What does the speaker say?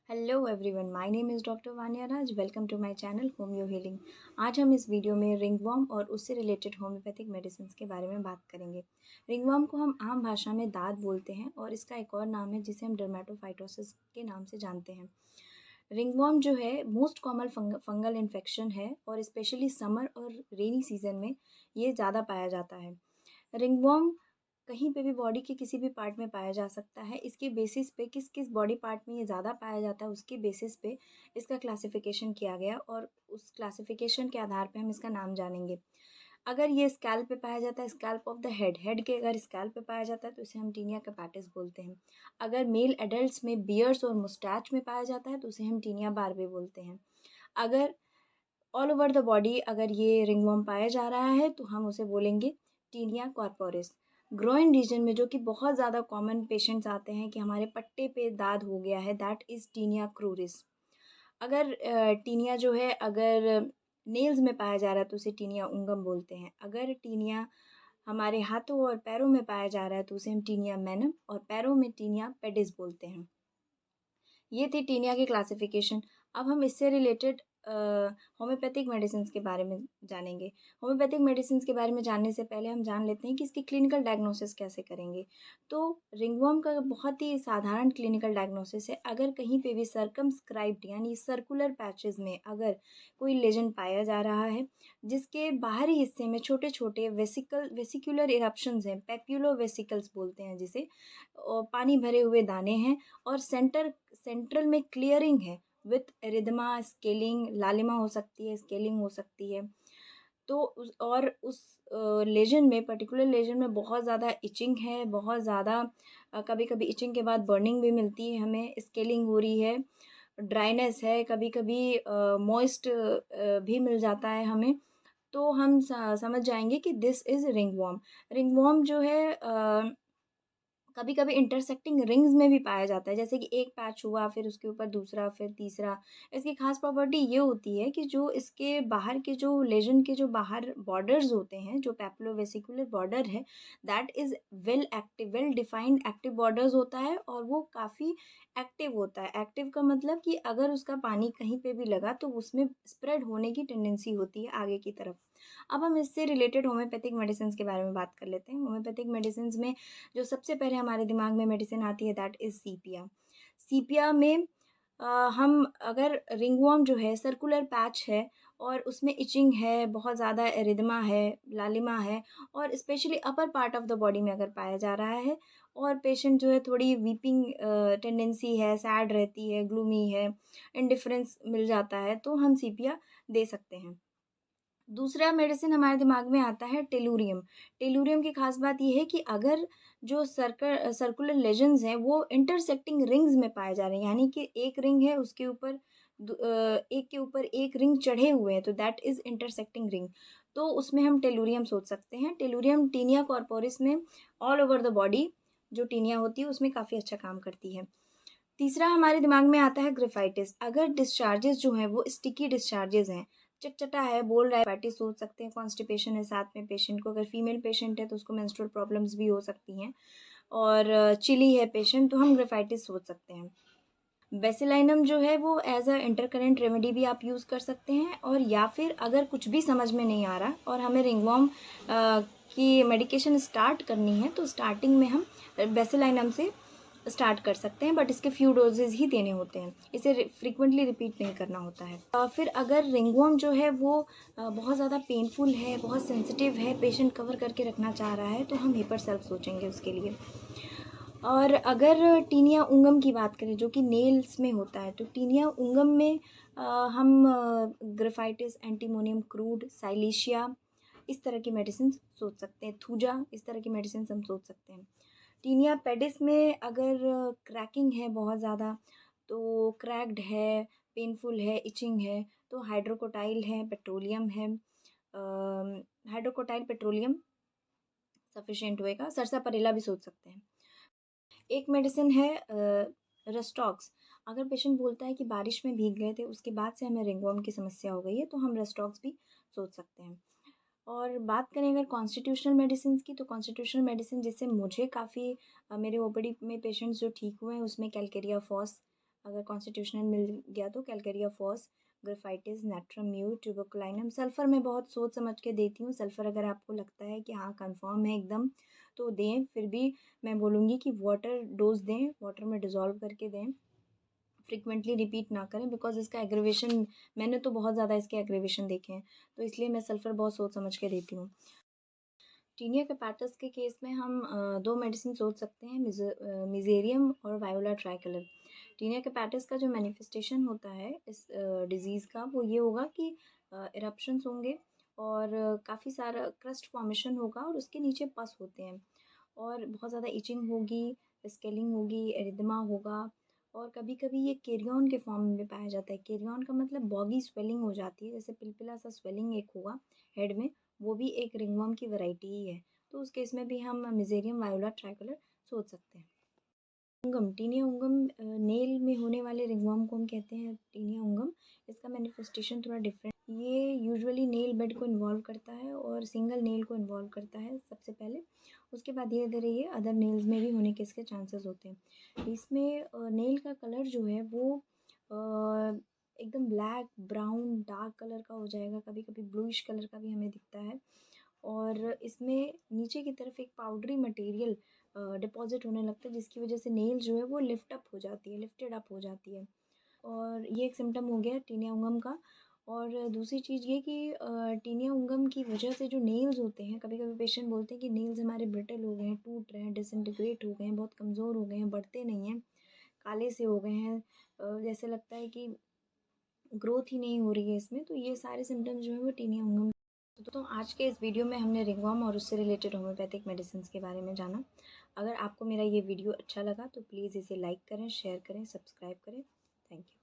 Hello everyone, my name is doctor Vania Raj. Welcome to my channel homeo healing. आज हम इस video में ringworm और उससे रिलेटेड होम्योपैथिक मेडिसिन के बारे में बात करेंगे। रिंगवॉर्म को हम आम भाषा में दाद बोलते हैं और इसका एक और नाम है जिसे हम डर्मेटोफाइटोसिस के नाम से जानते हैं। रिंगवॉर्म जो है मोस्ट कॉमन फंगल इन्फेक्शन है और स्पेशली समर और रेनी सीजन में ये ज़्यादा पाया जाता है। रिंगवॉर्म कहीं पे भी बॉडी के किसी भी पार्ट में पाया जा सकता है। इसके बेसिस पे किस किस बॉडी पार्ट में ये ज़्यादा पाया जाता है उसके बेसिस पे इसका क्लासिफिकेशन किया गया और उस क्लासिफिकेशन के आधार पे हम इसका नाम जानेंगे। अगर ये स्कैल्प पे पाया जाता है, स्कैल्प ऑफ द हेड के अगर स्कैल्प पे पाया जाता है तो इसे हम टीनिया कैपेटिस बोलते हैं। अगर मेल एडल्ट्स में बियर्स और मुस्टैच में पाया जाता है तो उसे हम टीनिया बार्बे बोलते हैं। अगर ऑल ओवर द बॉडी अगर ये रिंगवॉर्म पाया जा रहा है तो हम उसे बोलेंगे टीनिया कॉर्पोरिस। ग्रोइन रीजन में जो कि बहुत ज़्यादा कॉमन पेशेंट्स आते हैं कि हमारे पट्टे पे दाद हो गया है, दैट इज़ टीनिया क्रूरिस। अगर टीनिया जो है अगर नेल्स में पाया जा रहा है तो उसे टीनिया उंगम बोलते हैं। अगर टीनिया हमारे हाथों और पैरों में पाया जा रहा है तो उसे हम टीनिया मैनम और पैरों में टीनिया पेडिस बोलते हैं। ये थी टीनिया की क्लासिफिकेशन। अब हम इससे रिलेटेड होम्योपैथिक मेडिसिन के बारे में जानेंगे। होम्योपैथिक मेडिसिन के बारे में जानने से पहले हम जान लेते हैं कि इसकी क्लिनिकल डायग्नोसिस कैसे करेंगे। तो रिंगवॉर्म का बहुत ही साधारण क्लिनिकल डायग्नोसिस है। अगर कहीं पे भी सर्कमस्क्राइब्ड यानी सर्कुलर पैचेस में अगर कोई लेजन पाया जा रहा है जिसके बाहरी हिस्से में छोटे छोटे वेसिकुलर इरप्शंस हैं, पेप्यूलो वेसिकल्स बोलते हैं जिसे, और पानी भरे हुए दाने हैं और सेंट्रल में क्लियरिंग है विथ एरिदमा, स्केलिंग, लालिमा हो सकती है, स्केलिंग हो सकती है। तो उस लेजन में, पर्टिकुलर लेजन में बहुत ज़्यादा इचिंग है, बहुत ज़्यादा कभी कभी इचिंग के बाद बर्निंग भी मिलती है, हमें स्केलिंग हो रही है, ड्राइनेस है, कभी कभी मॉइस्ट भी मिल जाता है हमें। तो हम समझ जाएंगे कि दिस इज़ रिंगवॉर्म। रिंगवॉर्म जो है कभी कभी इंटरसेक्टिंग रिंग्स में भी पाया जाता है, जैसे कि एक पैच हुआ फिर उसके ऊपर दूसरा फिर तीसरा। इसकी खास प्रॉपर्टी ये होती है कि जो इसके बाहर के जो लेजन के जो बाहर बॉर्डर्स होते हैं, जो पैपुलोवेसिकुलर बॉर्डर है, that is well defined active borders होता है और वो काफ़ी एक्टिव होता है। एक्टिव का मतलब कि अगर उसका पानी कहीं पे भी लगा तो उसमें स्प्रेड होने की टेंडेंसी होती है आगे की तरफ। अब हम इससे रिलेटेड होम्योपैथिक मेडिसिन के बारे में बात कर लेते हैं। होम्योपैथिक मेडिसिन में जो सबसे पहले हमारे दिमाग में मेडिसिन आती है दैट इज़ सीपिया। सीपिया में हम अगर रिंगवॉर्म जो है सर्कुलर पैच है और उसमें इचिंग है, बहुत ज़्यादा एरिदमा है, लालिमा है और specially upper part of the body में अगर पाया जा रहा है और पेशेंट जो है थोड़ी वीपिंग टेंडेंसी है, सैड रहती है, ग्लूमी है, इंडिफरेंस मिल जाता है, तो हम सीपिया दे सकते हैं। दूसरा मेडिसिन हमारे दिमाग में आता है टेलूरियम। टेलूरियम की खास बात ये है कि अगर जो सर्कुलर लेजन्स हैं वो इंटरसेक्टिंग रिंग्स में पाए जा रहे हैं, यानी कि एक रिंग है उसके ऊपर एक के ऊपर एक रिंग चढ़े हुए हैं, तो दैट इज़ इंटरसेक्टिंग रिंग। तो उसमें हम टेलूरियम सोच सकते हैं। टेलूरियम टीनिया कॉर्पोरिस में ऑल ओवर द बॉडी जो टीनिया होती है उसमें काफ़ी अच्छा काम करती है। तीसरा हमारे दिमाग में आता है ग्रिफाइटिस। अगर डिस्चार्जेस जो हैं वो स्टिकी डिस्चार्जेस हैं, चिटचिटा है, बोल रहा है, ग्रिफाइटिस सोच सकते हैं। कॉन्स्टिपेशन है साथ में पेशेंट को, अगर फीमेल पेशेंट है तो उसको मेंस्ट्रुअल प्रॉब्लम्स भी हो सकती हैं और चिली है पेशेंट तो हम ग्रिफाइटिस सोच सकते हैं। बेसिलाइनम जो है वो एज अ इंटरकरेंट रेमेडी भी आप यूज़ कर सकते हैं, और या फिर अगर कुछ भी समझ में नहीं आ रहा और हमें रिंगवॉर्म की मेडिकेशन स्टार्ट करनी है तो स्टार्टिंग में हम बेसिलाइनम से स्टार्ट कर सकते हैं, बट इसके फ्यू डोजेज़ ही देने होते हैं, इसे फ्रीक्वेंटली रिपीट नहीं करना होता है। फिर अगर रिंगवॉर्म जो है वो बहुत ज़्यादा पेनफुल है, बहुत सेंसिटिव है, पेशेंट कवर करके रखना चाह रहा है तो हम हेपर सेल्फ सोचेंगे उसके लिए। और अगर टीनिया उंगम की बात करें जो कि नेल्स में होता है, तो टीनिया उंगम में हम ग्रिफाइटिस, एंटीमोनियम क्रूड, साइलीशिया इस तरह की मेडिसिन सोच सकते हैं। थूजा इस तरह की मेडिसिन हम सोच सकते हैं। टीनिया पेडिस में अगर क्रैकिंग है बहुत ज़्यादा, तो क्रैक्ड है, पेनफुल है, इचिंग है, तो हाइड्रोकोटाइल है, पेट्रोलियम है, हाइड्रोकोटाइल पेट्रोलियम सफिशिएंट होएगा। सरसापरेला भी सोच सकते हैं। एक मेडिसिन है रेस्टॉक्स। अगर पेशेंट बोलता है कि बारिश में भीग गए थे उसके बाद से हमें रिंगवॉर्म की समस्या हो गई है तो हम रेस्टॉक्स भी सोच सकते हैं। और बात करें अगर कॉन्स्टिट्यूशनल मेडिसिन की, तो कॉन्स्टिट्यूशनल मेडिसिन जिससे मुझे काफ़ी मेरे ओपीडी में पेशेंट्स जो ठीक हुए हैं उसमें कैलकेरिया फॉस अगर कॉन्स्टिट्यूशनल मिल गया तो calcarea phos, graphites, natrum mu, tuberculinum. Sulphur मैं बहुत सोच समझ के देती हूँ। सल्फ़र अगर आपको लगता है कि हाँ कन्फर्म है एकदम तो दें, फिर भी मैं बोलूँगी कि वाटर डोज़ दें, वाटर में डिज़ोल्व करके दें, फ्रीक्वेंटली रिपीट ना करें, बिकॉज़ इसका एग्रीवेशन मैंने तो बहुत ज़्यादा इसके एग्रीवेशन देखे हैं, तो इसलिए मैं सल्फ़र बहुत सोच समझ के देती हूँ। टीनिया कैपेटस के केस में हम 2 मेडिसिन सोच सकते हैं, मिज़ेरियम और वायोला ट्राइकलर। टीनिया कैपेटस का जो मैनिफेस्टेशन होता है इस डिज़ीज़ का, वो ये होगा कि इरप्शंस होंगे और काफ़ी सारा क्रस्ट फॉर्मेशन होगा और उसके नीचे पस होते हैं और बहुत ज़्यादा इचिंग होगी, स्वेलिंग होगी, एरिथमा होगा और कभी-कभी ये केरियन के फॉर्म में पाया जाता है। केरियन का मतलब बॉगी स्वेलिंग हो जाती है, जैसे पिलपिला सा स्वेलिंग एक होगा हेड में, वो भी एक रिंगवर्म की वैरायटी ही है। तो उस केस में भी हम मिज़ेरियम वायोला ट्राइकलर सोच सकते हैं। उंगम, टीनिया उंगम नेल में होने वाले रिंगवर्म को हम कहते हैं टीनिया उंगम। इसका मैनिफेस्टेशन थोड़ा डिफरेंट, ये यूजुअली नेल बेड को इन्वॉल्व करता है और सिंगल नेल को इन्वॉल्व करता है सबसे पहले। उसके बाद धीरे धीरे ये अदर नेल्स में भी होने के इसके चांसेस होते हैं। इसमें नेल का कलर जो है वो एकदम ब्लैक, ब्राउन, डार्क कलर का हो जाएगा, कभी कभी ब्लूइश कलर का भी हमें दिखता है और इसमें नीचे की तरफ एक पाउडरी मटेरियल डिपॉजिट होने लगता है, जिसकी वजह से नेल जो है वो लिफ्ट अप हो जाती है, लिफ्टेड अप हो जाती है। और ये एक सिम्टम हो गया टीनिया उंगम का। और दूसरी चीज़ ये कि टीनिया उंगम की वजह से जो नेल्स होते हैं, कभी कभी पेशेंट बोलते हैं कि नेल्स हमारे ब्रिटल हो गए हैं, टूट रहे हैं, डिसइंटीग्रेट हो गए हैं, बहुत कमज़ोर हो गए हैं, बढ़ते नहीं हैं, काले से हो गए हैं, जैसे लगता है कि ग्रोथ ही नहीं हो रही है इसमें। तो ये सारे सिम्टम्स जो है वो टीनिया उंगम। तो आज के इस वीडियो में हमने रिंगवर्म और उससे रिलेटेड होम्योपैथिक मेडिसिन के बारे में जाना। अगर आपको मेरा ये वीडियो अच्छा लगा तो प्लीज़ इसे लाइक करें, शेयर करें, सब्सक्राइब करें। Thank you.